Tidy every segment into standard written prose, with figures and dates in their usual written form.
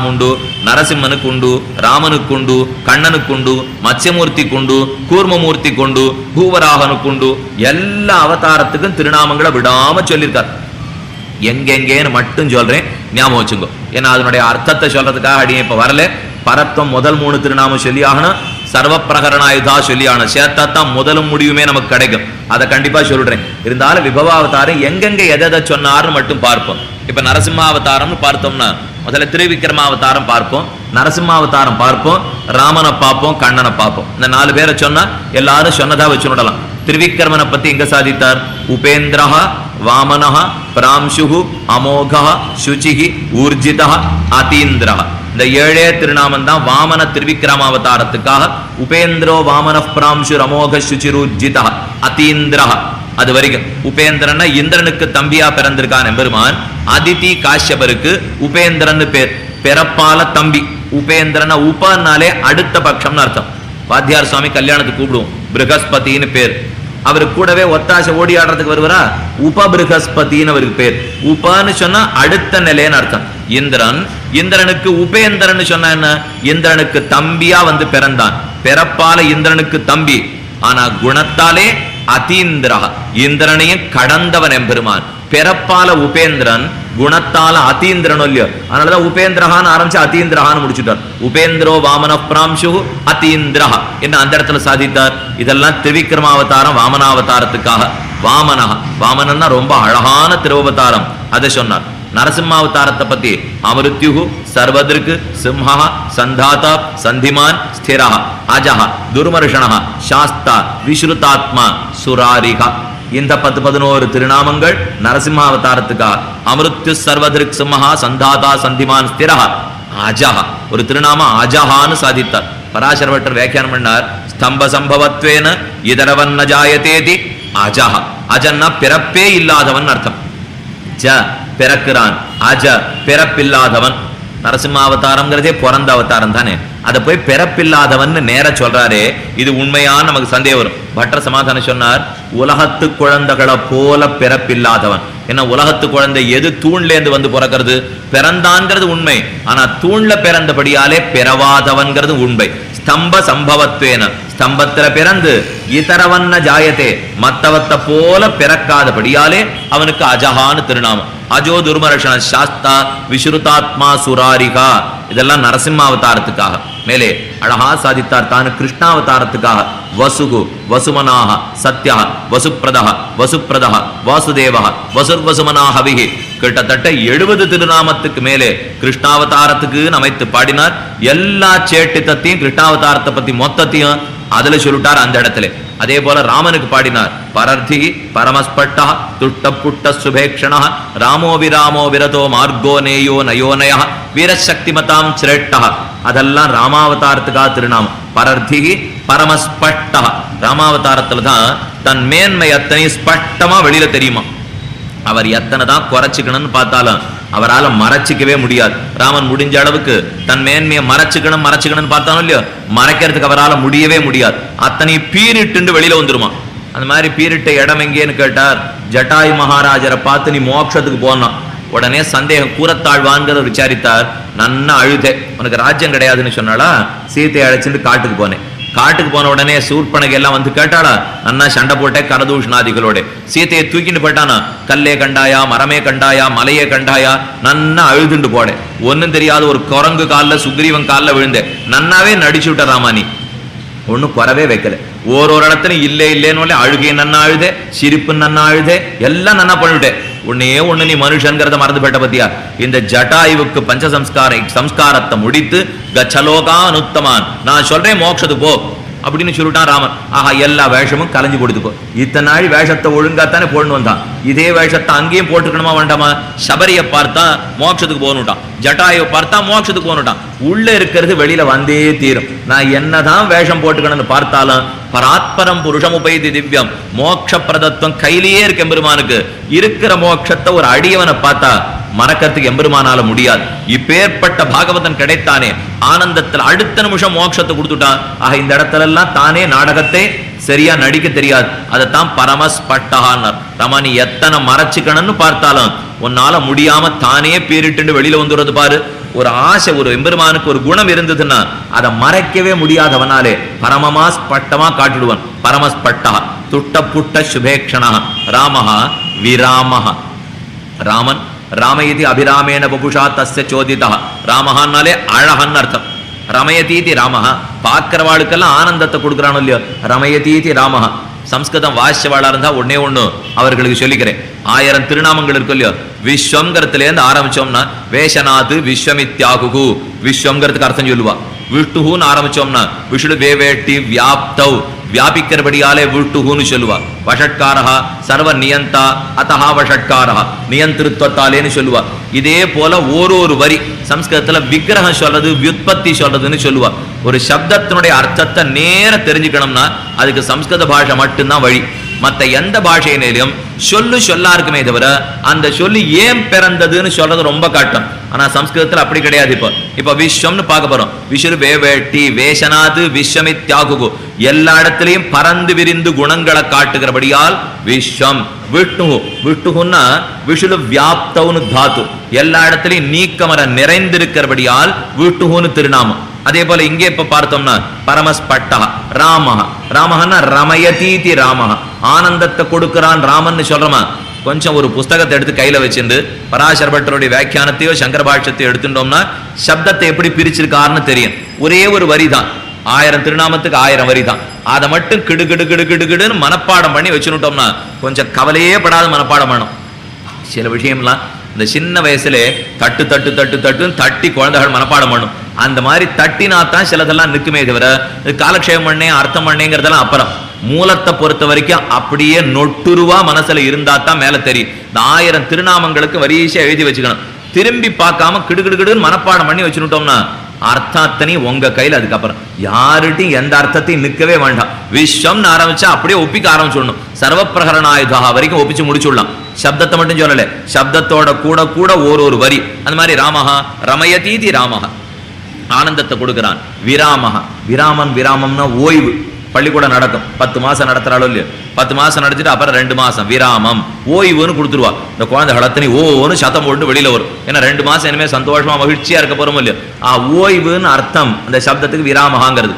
உண்டு, நரசிம்மனுக்கு உண்டு, ராமனுக்கு உண்டு, கண்ணனுக்கு உண்டு, மத்ஸ்யமூர்த்திக்கு உண்டு, கூர்மமூர்த்தி கொண்டு, பூவராகனுக்கு உண்டு. எல்லா அவதாரத்துக்கும் திருநாமங்களை விடாம சொல்லியிருக்கார். எங்கெங்கேன்னு மட்டும் சொல்றேன், ஞாபகம் வச்சுங்கோ. ஏன்னா அதனுடைய அர்த்தத்தை சொல்றதுக்காக அடியே இப்ப வரல. பரத்வம் முதல் 3 திருநாமம் சொல்லி ஆகணும், சர்வ பிரகரணாயுதா சொல்லி ஆகணும். சேர்த்தாத்தான் முதலும் முடிவுமே நமக்கு கிடைக்கும். அதை கண்டிப்பா சொல்றேன். இருந்தாலும் விபவாவதாரம் எங்கெங்க எதை சொன்னார்னு மட்டும் பார்ப்போம். இப்ப நரசிம்மாவதாரம்னு பார்த்தோம்னா முதல்ல திருவிக்ரமாவதாரம் பார்ப்போம், நரசிம்மாவதாரம் பார்ப்போம், ராமனை பார்ப்போம், கண்ணனை பார்ப்போம். இந்த 4 பேரை சொன்னா எல்லாரும் சொன்னதா வச்சு விடலாம். திருவிக்கிரமனை பத்தி எங்க சாதித்தார்? உபேந்திரஹ வாமனஹ பிராம்சுஹு அமோகஹ சுச்சிஹி ஊர்ஜிதஹ அதீந்திரஹ. இந்த 7 திருநாமம் தான் வாமன திருவிக்கிரமாவதாரத்துக்காக. உபேந்திரோ வாமன பிராம்சு அமோக சுச்சிருஜிதஹ அதீந்திரஹ. அது வரைக்கும் உபேந்திரன் இந்திரனுக்கு தம்பியா பிறந்திருக்கான் எம்பெருமான். அதிதி காஷ்யபருக்கு உபேந்திரன் பேர், பிறப்பால தம்பி. உபேந்திரன உபனாலே அடுத்த பட்சம்னு அர்த்தம். வாத்தியார் சுவாமி கல்யாணத்துக்கு கூப்பிடுவோம், பிருகஸ்பதினு பேர். அவரு கூடவே ஒத்தாசை ஓடி ஆடுறதுக்கு வருவாரா, உப பிருகஸ்பதினு அவருக்கு பேர். உபன்னு சொன்னா அடுத்த நிலைன்னு அர்த்தம். இந்திரனுக்கு உபேந்திரன் சொன்னா என்ன? இந்திரனுக்கு தம்பியா வந்து பிறந்தான். பிறப்பால இந்திரனுக்கு தம்பி, ஆனா குணத்தாலே அதீந்திரா, இந்திரனையும் கடந்தவன் எம்பெருமான். பிறப்பால உபேந்திரன், குணத்தால அதீந்திரன் இல்லையோ, அதனாலதான் உபேந்திரஹான்னு ஆரம்பிச்சு அதீந்திரஹான்னு முடிச்சுட்டார். உபேந்திரோ வாமன பிராம்சு அதீந்திரஹா என்ன அந்த இடத்துல சாதித்தார். இதெல்லாம் திரிவிக்ரமாவதாரம் வாமனாவதாரத்துக்காக. வாமனஹா, வாமனன்னா ரொம்ப அழகான திருவவதாரம், அதை சொன்னார். நரசிம்மாவதாரத்தை பத்தி அமிருத்யுகு சர்வதிருக்கு சிம்ஹா சந்தாதா சந்திமான் ஸ்திரா அஜஹ துர்மர்ஷணஹ சாஸ்தா விஸ்ருதாத்மா சுராரிகா. இந்த 10-11 திருநாமங்கள் நரசிம்மாவதாரத்துக்காக. அமிருத்யு சர்வதிருக்கு சிம்ஹா சந்தாதா சந்திமான் ஸ்திரா அஜஹ. ஒரு திருநாமம் அஜஹான்னு சாதித்தார். பராசரவட்டர் வியாக்கியானம் பண்ணார். ஸ்தம்ப சம்பவத்வேன இதரவன்ன ஜாயதேதி அஜஹ. அஜன்னா பிறப்பே இல்லாதவன் அர்த்தம். ஜ பிறக்கிறான், அஜ பிறப்பில்லாதவன். நரசிம்மாவதாரம்ங்கிறதே பிறந்த அவதாரம் தானே, அதை போய் பிறப்பில்லாதவன் நேர சொல்றாரே, இது உண்மையான நமக்கு சந்தேகம் வரும். பட்டர சமாதானம் சொன்னார், உலகத்து குழந்தைகளை போல பிறப்பில்லாதவன். ஏன்னா உலகத்து குழந்தை எது தூண்ல இருந்து வந்து பிறக்கிறது, பிறந்தான்ங்கிறது உண்மை. ஆனா தூண்ல பிறந்தபடியாலே பிறவாதவன்கிறது உண்மை. ஸ்தம்ப சம்பவத்வேன, ஸ்தம்பத்தில பிறந்து இதரவன்ன ஜாயத்தே, மத்தவத்தை போல பிறக்காதபடியாலே அவனுக்கு அஜஹான்னு திருநாமம். அஜோ துர்மர்ஷண சாஸ்தா விஸ்ருதாத்மா சுராரிகா. இதெல்லாம் நரசிம்மாவதாரத்துக்காக. மேலே அழகா சாதித்தார் தானு கிருஷ்ணாவதாரத்துக்காக. வசுகு வசுமனாக சத்யா வசுப்ரதா வசுப்ரதா வாசுதேவா வசுர்வசுமனாகவிகி. கிட்டத்தட்ட 70 திருநாமத்துக்கு மேலே கிருஷ்ணாவதாரத்துக்கு அமைத்து பாடினார். எல்லா சேட்டித்தத்தையும் கிருஷ்ணாவதாரத்தை பத்தி மொத்தத்தையும் அதுல சொல்லிட்டார் அந்த இடத்துல. அதே போல ராமனுக்கு பாடினார். பரர்த்தி பரமஸ்பட்டா துஷ்ட புட்ட சுபேக்ஷணா ராமோ விராமோ விரதோ மார்கோ நேயோ நயோனய வீரசக்திமதாம் சிரேஷ்டா. அதெல்லாம் ராமாவதாரத்துக்காக திருநாமம். பரர்த்தி பரமஸ்பட்டா, ராமாவதாரத்துல தான் தன் மேன்மை அத்தனை ஸ்பஷ்டமா வெளியில தெரியுமா. அவர் எத்தனை தான் குறைச்சிக்கணும்னு பார்த்தாலும் அவரால் மறைச்சிக்கவே முடியாது. ராமன் முடிஞ்ச அளவுக்கு தன் மேன்மையை மறைச்சிக்கணும்னு பார்த்தாலும் இல்லையோ, மறைக்கிறதுக்கு அவரால் முடியவே முடியாது. அத்தனை பீரிட்டு வெளியில வந்துருமா. அந்த மாதிரி பீரிட்ட இடம் எங்கேன்னு கேட்டார். ஜட்டாயு மகாராஜரை பார்த்து நீ மோட்சத்துக்கு போனான். உடனே சந்தேகம், கூறத்தாழ்வான்கிறத விசாரித்தார். நன்னா அழுதே, உனக்கு ராஜ்யம் கிடையாதுன்னு சொன்னாலா. சீத்தையை அழைச்சிட்டு காட்டுக்கு போனேன். காட்டுக்கு போன உடனே சூர்பனகை எல்லாம் வந்து கேட்டாளா. நன்னா சண்டை போட்டே கரதூஷணாதிகளோட. சீத்தையை தூக்கிட்டு போயிட்டானா. கல்லே கண்டாயா, மரமே கண்டாயா, மலையே கண்டாயா, நன்னா அழுதுண்டு போட. ஒன்னும் தெரியாத ஒரு குரங்கு காலில் சுக்ரீவன் காலில் விழுந்தேன். நன்னாவே நடிச்சு விட்ட ராமானி, ஒன்னும் குறவே வைக்கல. ஒரு இடத்துல இல்லை இல்லேன்னு அழுகை நன்னா அழுதே, சிரிப்பு நன்னா அழுதே, எல்லாம் நன்னா பண்ணிவிட்டேன். ஒண்ணு நீ மனுஷன்கிறத மறந்து போயிட்ட பத்தியா. இந்த ஜட்டாயுவுக்கு சம்ஸ்காரத்தை முடித்து கச்சலோகா அனுத்தமான், நான் சொல்றேன் மோட்சத்துக்கு போ அப்படின்னு சொல்லிட்டான் ராமன். ஆஹா, எல்லா வேஷமும் கலைஞ்சு கொடுத்துக்கோ. இத்தனை நாள் வேஷத்தை ஒழுங்காத்தானே போடணும் வந்தான். இதே வேஷத்தை அங்கேயும் போட்டுக்கணுமா வேண்டாமா. சபரியை பார்த்தா மோட்சத்துக்கு போகணுட்டான், ஜட்டாயை பார்த்தா மோட்சத்துக்கு போகணுட்டான். உள்ள இருக்கிறது வெளியில வந்தே தீரும். நான் என்னதான் வேஷம் போட்டுக்கணும்னு பார்த்தாலும் பராத்பரம் புருஷமுபைதி திவ்யம், மோட்ச பிரதத்துவம் கையிலேயே இருக்கு எம்பெருமானுக்கு. இருக்கிற மோட்சத்தை ஒரு அடியவனை பார்த்தா மறக்கிறதுக்கு எம்பெருமானால முடியாது. இப்பேற்பட்ட பாகவதன் கிடைத்தானே, ஆனந்தத்தில் அடுத்த நிமிஷம் மோட்சத்தை கொடுத்துட்டான். ஆக இந்த இடத்துல எல்லாம் தானே நாடகத்தை சரியா நடிக்க தெரியாது. அதைத்தான் பரமஸ்பட்டகான்னார். ரமா, நீ எத்தனை மறைச்சுக்கணும்னு பார்த்தாலும் உன்னால முடியாம தானே பேரிட்டு வெளியில வந்துடுறது பாரு. ஒரு ஆசை, ஒரு எம்பெருமானுக்கு ஒரு குணம் இருந்ததுன்னா அதை மறைக்கவே முடியாதவனாலே பரமமா ஸ்பட்டமா காட்டிடுவான். பரமஸ்பட்டா துட்ட புட்ட சுபேக்ஷணா ராமஹா விராமஹா. ராமன் ராமயதி அபிராமேண பபுஷா தஸ்ய சோதிதா. ராமஹான்னாலே அழகன்னு அர்த்தம். ரமயதீதி ராமஹா, பார்க்கிறவாளுக்கெல்லாம் ஆனந்தத்தை கொடுக்குறானோ இல்லையோ, ரமயதீதி ராமஹா. சம்ஸ்கிருதம் வாசியவாளா இருந்தா ஒன்னே ஒண்ணு அவர்களுக்கு சொல்லிக்கிறேன். 1000 திருநாமங்கள் இருக்கும் இல்லையோ, விஸ்வம்ங்கிறதுலேருந்து ஆரம்பிச்சோம்னா வேஷநாத் விஸ்வமித்யாகு, விஸ்வம்ங்கிறதுக்கு அர்த்தம் சொல்லுவா. விஷ்ணுன்னு ஆரம்பிச்சோம்னா விஷ்ணு வேவேட்டி வியாப்தவ், வியாபிக்கிறபடியாலே விஷ்ணுன்னு சொல்லுவா. வஷட்காரஹா சர்வ நியந்தா அத்தஹா வஷட்காரஹா, நியந்திருத்வத்தாலேன்னு சொல்லுவா. இதே போல ஒரு வரி சம்ஸ்கிருதத்துல விக்கிரகம் சொல்றது வியுத்பத்தி சொல்றதுன்னு சொல்லுவா. ஒரு சப்தத்தினுடைய அர்த்தத்தை நேர தெரிஞ்சுக்கணும்னா அதுக்கு சம்ஸ்கிருத பாஷை மட்டும்தான் வழி. மற்ற எந்த பாஷையிலும் சொல்லா இருக்குமே தவிர அந்த சொல்லு ஏன் பிறந்ததுன்னு சொல்றது ரொம்ப காட்டும். ஆனா சம்ஸ்கிருதத்துல அப்படி கிடையாது. இப்ப விஸ்வம்னு பார்க்க போறோம். விஷ்ணு வேவேட்டி வேஷநாத் விஸ்வமித்யாகு, எல்லா இடத்திலையும் பறந்து விரிந்து குணங்களை காட்டுகிறபடியால் விஸ்வம். விஷ்ணு விஷ்ணுன்னா விஷ்ணு வியாப்தவுன்னு தாத்து, எல்லா இடத்திலையும் நீக்கமர நிறைந்திருக்கிறபடியால் விஷ்ணுன்னு திருநாமம். அதே போல இங்கே இப்ப பார்த்தோம்னா பரமஸ்பட்டா ராமஹ, ராமஹன்னா ரமயதீதி ராமஹ, ஆனந்தத்தை கொடுக்கிறான் ராமன் சொல்றோமா. கொஞ்சம் ஒரு புஸ்தகத்தை எடுத்து கையில வச்சிருந்து பராசர பட்டருடைய வியாக்கியானத்தையோ சங்கர பாஷ்யத்தையோ எடுத்துட்டோம்னா சப்தத்தை எப்படி பிரிச்சிருக்காருன்னு தெரியும். ஒரே ஒரு வரி தான், 1000 திருநாமத்துக்கு 1000 வரி தான். அதை மட்டும் கிடு கிடு கிடு கிடு கிடுன்னு மனப்பாடம் பண்ணி வச்சுட்டோம்னா கொஞ்சம் கவலையே படாத மனப்பாடம் பண்ணும். சில விஷயம்லாம் இந்த சின்ன வயசுல தட்டு தட்டு தட்டு தட்டுன்னு தட்டி குழந்தைகள் மனப்பாடம் பண்ணும். அந்த மாதிரி தட்டினாத்தான் சிலதெல்லாம் நிற்குமே தவிர காலக்ஷேபம் பண்ணே அர்த்தம் பண்ணேங்கிறதெல்லாம் அப்புறம். மூலத்தை பொறுத்த வரைக்கும் அப்படியே நொட்டுருவா மனசுல இருந்தா தான் மேல தெரியும். இந்த 1000 திருநாமங்களுக்கு வரிசையா எழுதி வச்சுக்கணும். திரும்பி பார்க்காம கிடுகிடுகிடுன்னு மனப்பாடம் பண்ணி வச்சுட்டோம்னா அர்த்தத்தனையும் உங்க கையில். அதுக்கப்புறம் யாருட்டையும் எந்த அர்த்தத்தையும் நிற்கவே வேண்டாம். விஸ்வம்னு ஆரம்பிச்சா அப்படியே ஒப்பிக்க ஆரம்பிச்சுடணும். சர்வப்பிரகரணாயுதா வரைக்கும் ஒப்பிச்சு முடிச்சுடலாம். சப்தத்தை மட்டும் சொல்லல, சப்தத்தோட கூட கூட ஒரு வரி. அந்த மாதிரி ராமஹா ரமயதீதி ராமஹா, ஆனந்தத்தை கொடுக்கிறான். விராமஹா, விராமன் விராமம்னா ஓய்வு. பள்ளிக்கூடம் நடக்கும், 10 மாசம் நடத்துறாளோ இல்லையோ, 10 மாசம் நடத்திட்டு அப்புறம் 2 மாசம் விராமம் ஓய்வுன்னு கொடுத்துருவா. இந்த குழந்தை ஹளத்தனி ஓன்னு சத்தம் போட்டு வெளியில வரும். ஏன்னா 2 மாசம் இனிமே சந்தோஷமா மகிழ்ச்சியா இருக்க போறோம் இல்லையோ. ஓய்வுன்னு அர்த்தம் அந்த சப்தத்துக்கு விராமஹாங்கிறது.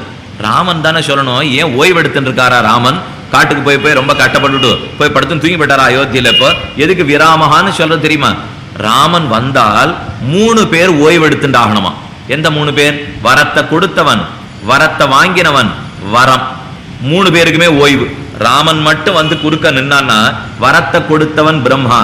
ராமன் தானே சொல்லணும். ஏன் ஓய்வு எடுத்துட்டு இருக்காரா ராமன்? காட்டுக்கு போய் ரொம்ப கட்டப்பட்டுட்டு போய் படுத்துன்னு தூங்கி போயிட்டாரா அயோத்தியில? இப்போ எதுக்கு விராமஹான்னு சொல்றது தெரியுமா? ராமன் வந்தால் 3 பேர் ஓய்வு எடுத்துட்டு ஆகணுமா. எந்த 3 பேர்? வரத்தை கொடுத்தவன், வரத்தை வாங்கினவன், வரம். 3 பேருக்குமே ஓய்வு. ராமன் மட்டும் வந்து குறுக்க நின்னான்னா வரத்தை கொடுத்தவன் பிரம்மா,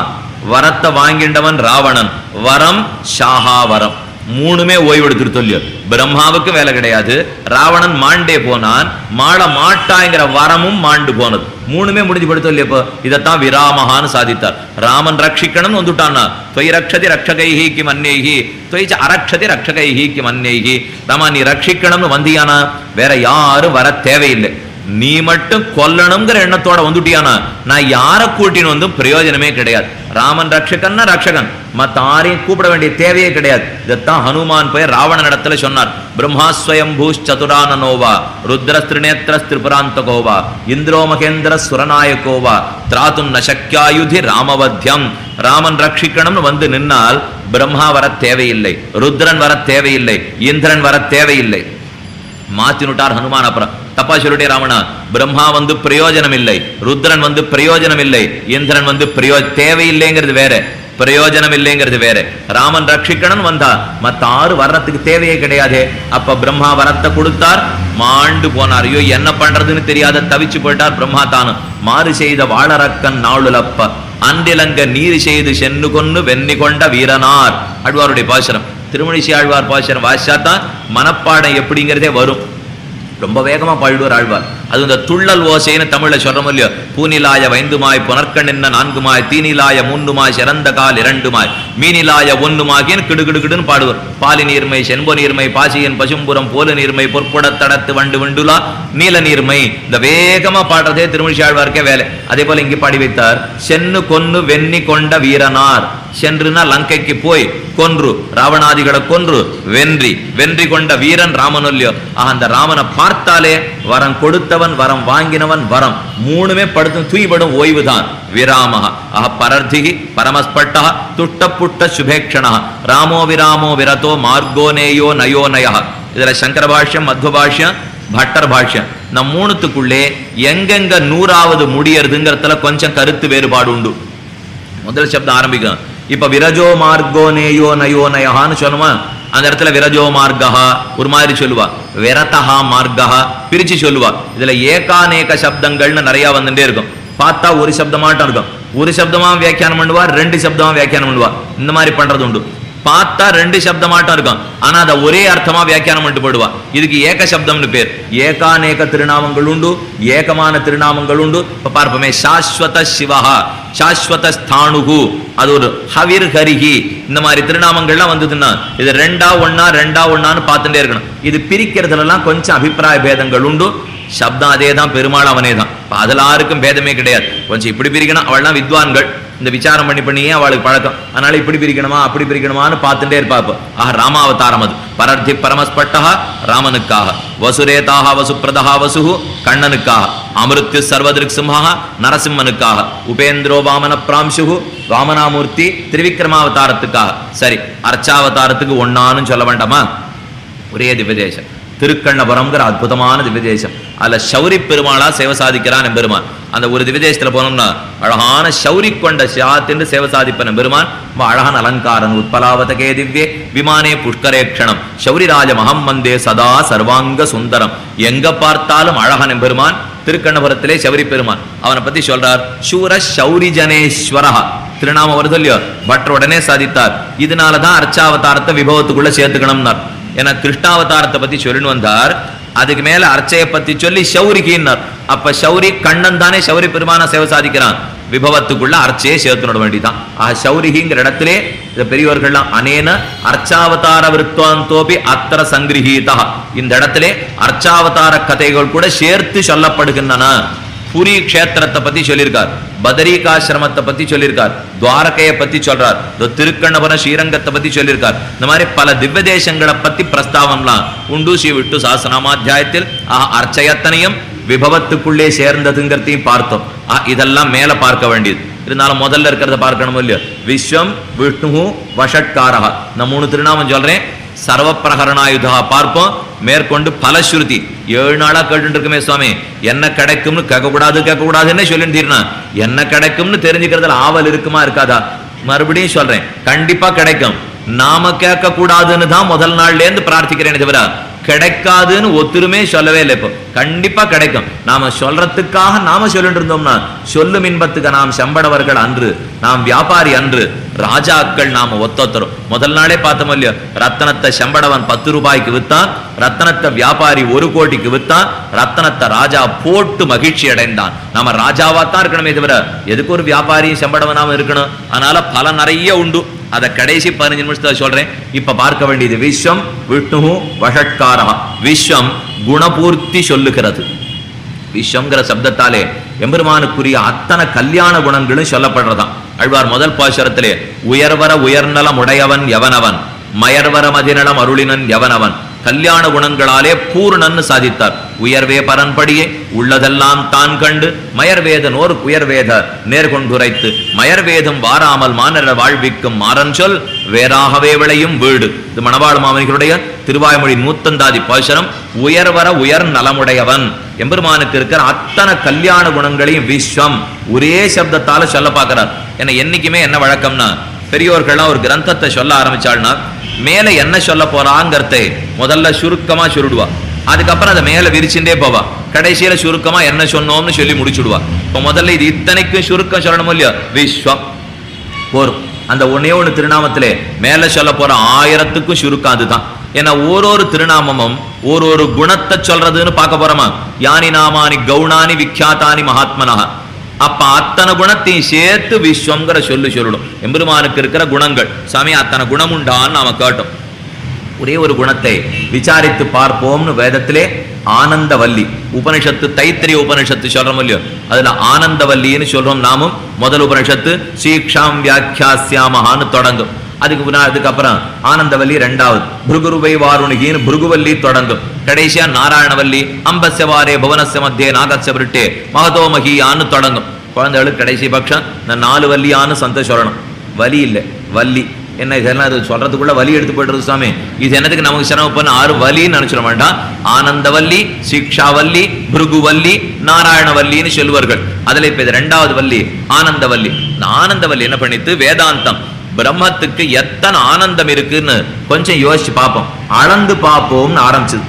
வரத்தை வாங்கிண்டவன் ராவணன், வரம் ஷாஹா வரம். 3மே ஓய்வு எடுத்துட்டு சொல்லியோ. பிரம்மாவுக்கு வேலை கிடையாது, ராவணன் மாண்டே போனான், மாள மாட்டாங்கிற வரமும் மாண்டு போனது. 3மே முடிஞ்சு படுத்தோ இல்லையப்போ. இதைத்தான் விராமஹான்னு சாதித்தார். ராமன் ரட்சிக்கணும்னு வந்துட்டான்னா தொய் ரக்ஷதி ரக்ஷகைஹி கிம் அன்யைஹி தொய்ச்ச அரக்ஷதி ரக்ஷகைஹி கிம் அன்யைஹி. ராமா நீ ரட்சிக்கணும்னு வந்தியானா வேற யாரும் வர தேவையில்லை. நீ மட்டும் கொல்லணுங்கிற எண்ணத்தோட வந்துட்டியானா நான் யாரை கூட்டின்னு வந்து பிரயோஜனமே கிடையாது. ராமன் ரட்சகன்னா ரட்சகன், மத்த யாரையும் கூப்பிட வேண்டிய தேவையே கிடையாது. இதைத்தான் ஹனுமான் போய் ராவணன் இடத்துல சொன்னார். பிரம்மாஸ்வயம்பூஷ் சதுரானனோவா ருத்ரஸ்திரிநேத்ரஸ் திரிபுராந்தகோவா இந்திரோ மகேந்திர சுரநாயகோவா திராத்தும் நசக்யாயுதி ராமவத்யம். ராமன் ரட்சிக்கணும்னு வந்து நின்னால் பிரம்மா வர தேவையில்லை, ருத்ரன் வர தேவையில்லை, இந்திரன் வர தேவையில்லை. மாத்தினுட்டார் ஹனுமான். அப்புறம் தப்பா சொல்லிட்டே ராமனா. பிரம்மா வந்து பிரயோஜனம் இல்லை, ருத்ரன் வந்து பிரயோஜனம் இல்லை, இந்திரன் வந்து தேவையில்லைங்கிறது வேற, பிரயோஜனம் இல்லைங்கிறது வேற. ராமன் ரட்சிக்கணும் வந்தா மத்த 6 வர்றதுக்கு தேவையே கிடையாது. அப்ப பிரம்மா வரத்தை கொடுத்தார், மாண்டு போனார். ஐயோ என்ன பண்றதுன்னு தெரியாத தவிச்சு போயிட்டார் பிரம்மா. தானும் மாறு செய்த வாழறக்கன் நாளுலப்ப அன்றிலங்க நீர் செய்து சென்னு கொன்னு வெண்ணி கொண்ட வீரனார். ஆழ்வாருடைய பாசுரம், திருமணிசி ஆழ்வார் பாசுரம் வாசிச்சாதான் மனப்பாடம் எப்படிங்கிறதே வரும். ரொம்ப வேகமா பாடிடுவார் ஆழ்வார். அது இந்த துள்ளல் ஓசைன்னு தமிழ்ல சொல்றோம் இல்லையோ. பூனிலாய 5மாய் புனர்கண்ணின்ன 4மாய் தீனிலாய 3மாய் சிறந்த கால் 2மாய் மீனிலாய 1மாகின்னு கிடுகிடுகிடுன்னு பாடுவார். பாலி நீர்மை செண்பொ நீர்மை பாசியன் பசும்புறம் போல நீர்மை பொற்புடத்தடத்து வண்டு வண்டுலா நீல நீர்மை. இந்த வேகமா பாடுறதே திருமணிசி ஆழ்வாருக்கே வேலை. அதே போல இங்கே பாடி வைத்தார். சென்னு கொன்னு வெண்ணி கொண்ட வீரனார். சென்றுனா லங்கைக்கு போய் கொன்று, ராவணாதிகளை கொன்று வென்றி கொண்ட வீரன் ராமனொல்லியோ. அந்த ராமனை பார்த்தாலே வரம் கொடுத்தவன் கொடுத்தவன் வரம், வாங்கினவன் வரம், மூணுமே படுத்தும் தூய்படும் ஓய்வு தான் விராமஹ. பரர்த்திகி பரமஸ்பட்டஹ துஷ்டப்புட்ட சுபேக்ஷணஹ ராமோ விராமோ விரதோ மார்கோனேயோ நயோநய. இதுல சங்கர பாஷ்யம், மத்வ பாஷ்யம், பட்டர் பாஷ்யம். நம் மூணுத்துக்குள்ளே எங்கெங்க 100வது முடியறதுங்கிறதுல கொஞ்சம் கருத்து வேறுபாடு உண்டு. முதல் சப்தம் ஆரம்பிக்கும். இப்ப விரஜோ மார்கோ நேயோ நயோ நயஹான்னு சொல்லுமா, அந்த இடத்துல விரஜோ மார்கஹா ஒரு மாதிரி சொல்லுவா, விரதஹா மார்கஹா பிரிச்சு சொல்லுவா. இதுல ஏகாநேக சப்தங்கள்னு நிறைய வந்துட்டே இருக்கும். பார்த்தா ஒரு சப்தமாட்டம் இருக்கும், ஒரு சப்தமா வியாக்கியானம் பண்ணுவா, 2 சப்தமா வியாக்கியானம் பண்ணுவா. இந்த மாதிரி பண்றது உண்டு. பார்த்தா 2 சப்தமாட்டம் இருக்கும், ஆனா அதை ஒரே அர்த்தமா வியாக்கியானம் பண்ணிட்டு போடுவா. இதுக்கு ஏக சப்தம்னு பேர். ஏகாநேக திருநாமங்கள் உண்டு, ஏகமான திருநாமங்கள் உண்டு. இப்ப பார்ப்போமே, சாஸ்வத சிவஹா, சாஸ்வத ஸ்தானுகு, அது ஒரு ஹவிர் ஹரிஹி, இந்த மாதிரி திருநாமங்கள்லாம் வந்ததுன்னா இது 2ஆ 1ஆ 2ஆ 1ஆன்னு பார்த்துட்டே இருக்கணும். இது பிரிக்கிறதுலாம் கொஞ்சம் அபிப்பிராய பேதங்கள் உண்டு. சப்தம் அதே தான், பெருமாள் அவனே தான். அதுல யாருக்கும் பேதமே கிடையாது. கொஞ்சம் இப்படி பிரிக்கணும், அவள்லாம் வித்வான்கள், இந்த விசாரம் பண்ணியே அவளுக்கு பழக்கம். அதனால இப்படி பிரிக்கணுமா அப்படி பிரிக்கணுமான்னு பார்த்துட்டே இருப்பாப்ப. ராமாவதாரம் அது. பரர்த்தி பரமஸ்பட்டஹா ராமனுக்காக, வசுரேதாக வசுப்பிரதா வசுஹு கண்ணனுக்காக, அமிருத்யு சர்வதிருக் சிம்ஹா நரசிம்மனுக்காக, உபேந்திரோ வாமன பிராம்சுஹு வாமனாமூர்த்தி திரிவிக்ரமாவதாரத்துக்காக. சரி, அர்ச்சாவதாரத்துக்கு ஒன்னான்னு சொல்ல வேண்டாமா? ஒரே திவ்யதேசம் திருக்கண்ணபுரம்ங்கிற அற்புதமான திவ்யதேசம். அதுல சௌரி பெருமாளா சேவை சாதிக்கிறான் எம்பெருமான். அந்த ஒரு திவ்யதேசத்துல போனோம்னா அழகான சௌரி கொண்ட சாத்தின்னு சேவை சாதிப்பன் எம்பெருமான். அழகான அலங்காரன் உத்பலாவதகே திவ்யே விமானே புஷ்கரேக்ஷணம் சௌரிராஜ மகம் வந்தே சதா சர்வாங்க சுந்தரம். எங்க பார்த்தாலும் அழகன் எம்பெருமான். திருக்கண்ணபுரத்திலே சௌரி பெருமான். அவனை பத்தி சொல்றார், சூர சௌரி ஜனேஸ்வரா திருநாம வருது இல்லையோ, பட்டர் உடனே சாதித்தார். இதனாலதான் அர்ச்சாவதாரத்தை விபவத்துக்குள்ள சேர்த்துக்கணும்னார். ஏன்னா கிருஷ்ணாவதாரத்தை பத்தி சொல்லின்னு வந்தார், அதுக்கு மேல அர்ச்சையை பத்தி சொல்லி சௌரிகின்னார். அப்ப சௌரி கண்ணன் தானே சௌரி பெருமான சேவை சாதிக்கிறான். விபவத்துக்குள்ள அர்ச்சையை சேர்த்துட வேண்டிதான். சௌரிகிங்கிற இடத்திலே இந்த பெரியவர்கள்லாம் அனேன அர்ச்சாவதார விருத்தாந்தோபி அத்தர சங்கிரஹீதா, இந்த இடத்திலே அர்ச்சாவதார கதைகள் கூட சேர்த்து சொல்லப்படுகின்றன. புரி கஷேத்திரத்தை பத்தி சொல்லியிருக்கார், பதரிகாசிரமத்தை பத்தி சொல்லியிருக்கார், துவாரகையை பத்தி சொல்றார், திருக்கண்ணபுரம் ஸ்ரீரங்கத்தை பத்தி சொல்லியிருக்கார். இந்த மாதிரி பல திவ்ய தேசங்களை பத்தி பிரஸ்தாவம்லாம் உண்டு. ஸ்ரீ விட்டு சாசனாமாத்தியாயத்தில் அர்ச்சயத்தனையும் விபவத்துக்குள்ளே சேர்ந்ததுங்கிறதையும் பார்த்தோம். இதெல்லாம் மேல பார்க்க வேண்டியது. இருந்தாலும் முதல்ல இருக்கிறத பார்க்கணும் இல்லையோ. விஸ்வம் விஷ்ணு வஷட்காரஹா, நான் 3 திருநாமம் சொல்றேன். சர்வ பிரகரணாயுதா பார்ப்போம். மேற்கொண்டு பலஸ்ருதி 7 நாளா கேட்டு இருக்குமே, சுவாமி என்ன கிடைக்கும்னு கேட்கக்கூடாதுன்னு சொல்லிட்டு என்ன கிடைக்கும்னு தெரிஞ்சுக்கிறதுல ஆவல் இருக்குமா இருக்காதா? மறுபடியும் சொல்றேன், கண்டிப்பா கிடைக்கும். நாம கேட்க கூடாதுன்னு தான் முதல் நாள்ல இருந்து பிரார்த்திக்கிறேன் தவிர கிடைக்காதுன்னு ஒத்துருமே சொல்லவே இல்லை. இப்போ கண்டிப்பா கிடைக்கும். நாம சொல்றதுக்காக நாம சொல்லிட்டு இருந்தோம்னா, சொல்லும் இன்பத்துக்கு நாம் செம்படவர்கள் அன்று, நாம் வியாபாரி அன்று, ராஜாக்கள் நாம ஒத்தொத்தரும். முதல் நாளே பார்த்தோம் இல்லையோ, ரத்தனத்தை செம்படவன் 10 ரூபாய்க்கு வித்தான், ரத்தனத்தை வியாபாரி 1 கோடிக்கு வித்தான், ரத்தனத்தை ராஜா போட்டு மகிழ்ச்சி அடைந்தான். நாம ராஜாவாத்தான் இருக்கணுமே தவிர எதுக்கு ஒரு வியாபாரியும் செம்படவனாம இருக்கணும்? அதனால பல நிறைய உண்டு. அதை கடைசி 15 நிமிஷத்துல சொல்றேன். இப்ப பார்க்க வேண்டியது விஸ்வம் விஷ்ணு வஷட்காரஹா. விஸ்வம் குணபூர்த்தி சொல்லுகிறது. விஸ்வம்ங்கிற சப்தத்தாலே எம்பெருமானுக்குரிய அத்தனை கல்யாண குணங்களும் சொல்லப்படுறதாம். அழ்வார் முதல் பாசுரத்திலே உயர்வர உயர்நலம் உடையவன் எவனவன், மயர்வர மதிநலம் அருளினன் எவனவன், கல்யாண குணங்களாலே பூர்ணன்னு சாதித்தார். உயர்வே பரன்படியே உள்ளதெல்லாம் தான் கண்டு மயர்வேதனோர் உயர்வேத நேர்கொண்டுரைத்து மயர்வேதம் வாராமல் மானர வாழ்விக்கும் மாறன் சொல் வேறாகவே விளையும் வீடு. இது மணவாள மாமனிகளுடைய திருவாய்மொழி 100 பாசுரம். உயர்வர உயர் நலமுடையவன் எம்பெருமானுக்கு இருக்கிற அத்தனை கல்யாண குணங்களையும் விஸ்வம் ஒரே சப்தத்தால சொல்ல பார்க்கிறார். ஏன்னா என்னைக்குமே என்ன வழக்கம்னா, பெரியோர்கள்லாம் ஒரு கிரந்தத்தை சொல்ல ஆரம்பிச்சாள்னா மேல என்ன சொல்ல போறாங்கிறதை முதல்ல சுருக்கமா சொல்லிடுவா. அதுக்கப்புறம் அதை மேல விரிச்சுட்டே போவா. கடைசியில சுருக்கமா என்ன சொன்னோம்னு சொல்லி முடிச்சுடுவா. இப்ப முதல்ல இது இத்தனைக்கும் சுருக்கம் சொல்லணும் இல்லையா? விஸ்வம் போரும். அந்த ஒன்னே ஒண்ணு திருநாமத்திலே மேல சொல்ல போற 1000க்கும் சுருக்கம் அதுதான். ஏன்னா ஒரு திருநாமமும் ஒரு குணத்தை சொல்றதுன்னு பார்க்க போறோமா. யானி நாமானி கவுனானி விக்யாத்தானி மகாத்மனஹ. அப்ப அத்தனை குணத்தையும் சேர்த்து விஸ்வங்கிற சொல்லணும். எம்பெருமானுக்கு இருக்கிற குணங்கள், சாமி அத்தனை குணம் உண்டான்னு நாம கேட்டோம். ஒரே ஒரு குணத்தை விசாரித்து பார்ப்போம்னு வேதத்திலே ஆனந்தவல்லி உபனிஷத்து, தைத்திரிய உபனிஷத்து சொல்றோம் இல்லையோ, அதுல ஆனந்தவல்லின்னு சொல்றோம் நாமும். முதல் உபனிஷத்து சீக்ஷாம் வியாக்கியாஸ்யாமஹான்னு தொடங்கும். அதுக்கப்புறம் ஆனந்தவல்லி 2வது, பிருகுருவை வாருணிகின்னு பிருகுவல்லி தொடங்கும். கடைசியா நாராயணவல்லி அம்பஸ்யவாரே புவனஸ்ய மத்தியே நாகஸ்ய விருட்டே மகதோ மகியான்னு தொடங்கும். குழந்தைகளுக்கு கடைசி பட்சம் இந்த 4 வள்ளியான்னு சந்த சொல்லணும். வலி இல்லை, வள்ளி. என்ன இதெல்லாம் அது சொல்றதுக்குள்ள வலி எடுத்து போயிடுறது சுவாமி, இது என்னதுக்கு நமக்கு சிரமம் பண்ண 6 வலின்னு நினைச்சிட வேண்டாம். ஆனந்தவல்லி, சிக்ஷாவல்லி, பிருகுவல்லி, நாராயணவல்லின்னு சொல்லுவார்கள். அதுல இப்ப இது 2வது வள்ளி ஆனந்தவல்லி. இந்த ஆனந்தவல்லி என்ன பண்ணிட்டு வேதாந்தம் பிரம்மத்துக்கு எத்தனை ஆனந்தம் இருக்குன்னு கொஞ்சம் யோசிச்சு பார்ப்போம், அளந்து பார்ப்போம்னு ஆரம்பிச்சது.